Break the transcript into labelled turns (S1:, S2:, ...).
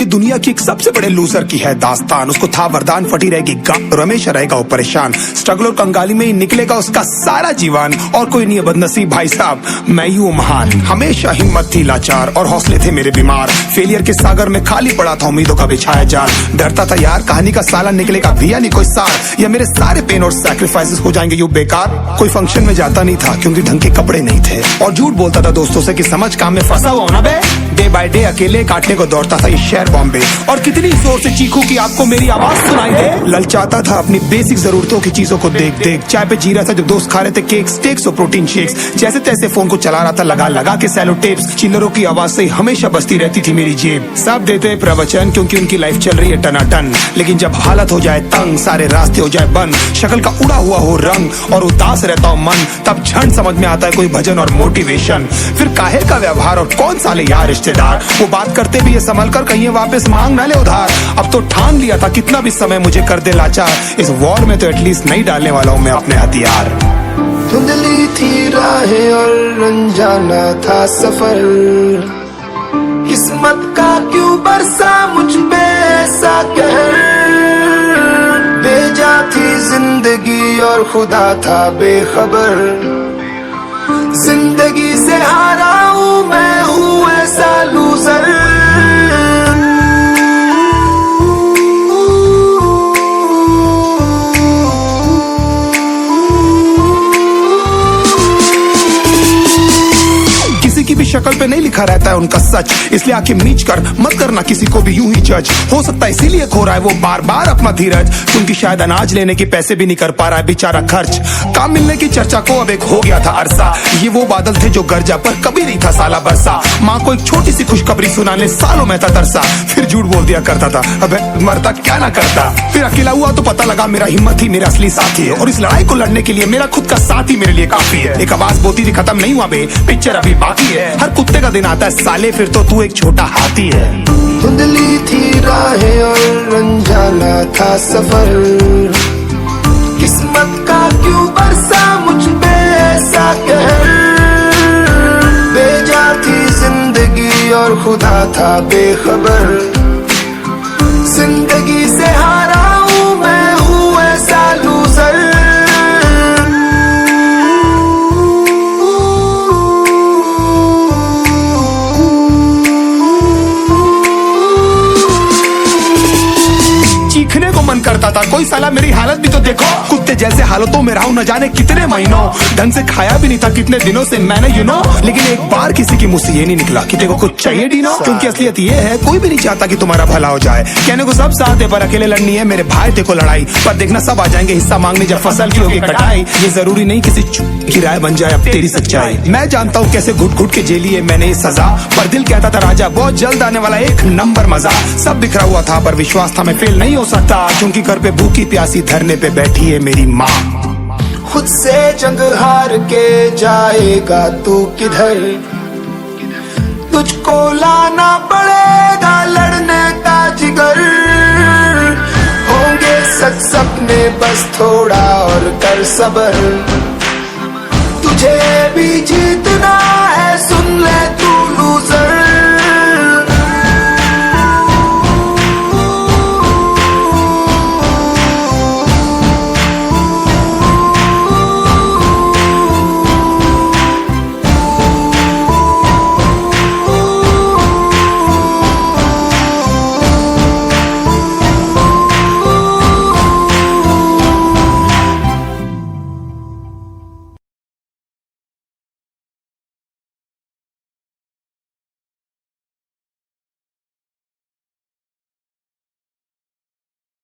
S1: ये दुनिया की एक सबसे बड़े लूजर की है दास्तान। उसको था वरदान, फटी रहेगी गम, रमेश रहेगा वो परेशान। स्ट्रगल और कंगाली में ही निकलेगा उसका सारा जीवन। और कोई नहीं है बदनसीब भाई साहब, मैं ही हूँ महान। हमेशा हिम्मत थी लाचार और हौसले थे मेरे बीमार। फेलियर के सागर में खाली पड़ा था उम्मीदों का बिछाया जाल। डरता था यार कहानी का साला निकलेगा भी या नहीं कोई सार, या मेरे सारे पेन और सैक्रिफाइसेस हो जाएंगे यूं बेकार। कोई फंक्शन में जाता नहीं था क्योंकि ढंग के कपड़े नहीं थे, और झूठ बोलता था दोस्तों से कि समझ काम में फंसा हुआ ना बे। डे बाय डे अकेले काटने को दौड़ता था ये शहर बॉम्बे, और कितनी जोर से चीखूं कि आपको मेरी आवाज सुनाई दे। ललचाता था अपनी बेसिक जरूरतों की चीजों को देख देख। चाय पे जी रहा था जब दोस्त खा रहे थे केक, स्टेक्स और प्रोटीन शेक्स। जैसे तैसे फोन को चला रहा था लगा लगा के सैलो टेप्स। चिल्लरों की आवाज से हमेशा बजती रहती थी मेरी जेब। सब देते प्रवचन क्योंकि उनकी लाइफ चल रही है टनाटन, लेकिन जब हालत हो जाए तंग, सारे रास्ते हो जाए बंद, शक्ल का उड़ा हुआ हो रंग और उदास रहता हो मन, तब क्षण समझ में आता है कोई भजन और मोटिवेशन। फिर काहे का व्यवहार और कौन साले यार रिश्तेदार, वो बात करते भी ये संभल कर कहीं वापस मांग ना ले उधार। अब तो ठान लिया था कितना भी समय मुझे कर दे लाचार, इस वॉर में तो एटलीस्ट नहीं डालने वाला हूँ मैं अपने हथियार।
S2: धुंधली थी राहें और अनजाना था सफर, किस्मत का क्यों बरसा मुझ पे ऐसा कहर। बेजा थी जिंदगी और खुदा था बेखबर, जिंदगी से हारा हूँ मैं, हूँ ऐसा लूजर।
S1: की भी शक्ल पे नहीं लिखा रहता है उनका सच, इसलिए आंखें मीच कर मत करना किसी को भी यूं ही जज। हो सकता है इसीलिए खो रहा है वो बार बार अपना धीरज, क्योंकि शायद अनाज लेने के पैसे भी नहीं कर पा रहा है बेचारा खर्च। काम मिलने की चर्चा को अब एक हो गया था अरसा, ये वो बादल थे जो गरजा पर कभी नहीं था साला बरसा। माँ को एक छोटी सी खुशखबरी सुनाने सालों में था तरसा, फिर झूठ बोल दिया करता था अबे मरता क्या ना करता। फिर अकेला हुआ तो पता लगा मेरा हिम्मत ही मेरा असली साथी है, और इस लड़ाई को लड़ने के लिए मेरा खुद का साथ ही मेरे लिए काफी है। एक आवाज बोलती थी खत्म नहीं हुआ बे, पिक्चर अभी बाकी है। हर कुत्ते का दिन आता है साले, फिर तो तू एक छोटा हाथी है।
S2: धुंधली थी राहें और अनजाना था सफर, किस्मत का क्यों बरसा मुझ पे ऐसा कहर। बेजा थी जिंदगी और खुदा था बेखबर, जिंदगी से हारा हूँ मैं, हूँ ऐसा लूजर।
S1: चीखने को मन करता था कोई साला मेरी हालत भी तो देखो। कुत्ते जैसे हालतों में रहा हूं न जाने कितने महीनों, ढंग से खाया भी नहीं था कितने दिनों से मैंने लेकिन एक बार किसी की मुंह से ये नहीं निकला कि देखो कुछ चाहिए डीनो। क्योंकि असलियत ये है कोई भी नहीं चाहता कि तुम्हारा भला हो जाए। कहने को सब साथ है पर अकेले लड़नी है मेरे भाई देखो लड़ाई, पर देखना सब आ जाएंगे हिस्सा मांगने जब फसल की होगी कटाई। ये जरूरी नहीं किसी की राय बन जाए अब तेरी सच्चाई। मैं जानता हूँ कैसे घुट घुट के जेली है मैंने ये सजा, पर दिल कहता था राजा बहुत जल्द आने वाला एक नंबर मजा। सब बिखरा हुआ था पर विश्वास था मैं फेल नहीं हो सकता, क्योंकि घर पे भूखी प्यासी धरने पे बैठी है मेरी माँ।
S2: खुद से जंग हार के जाएगा तू किधर, तुझको लाना पड़ेगा लड़ने का जिगर। होंगे सच सपने बस थोड़ा और कर सबर, तुझे भी जीतना है सुन ले तू लूजर।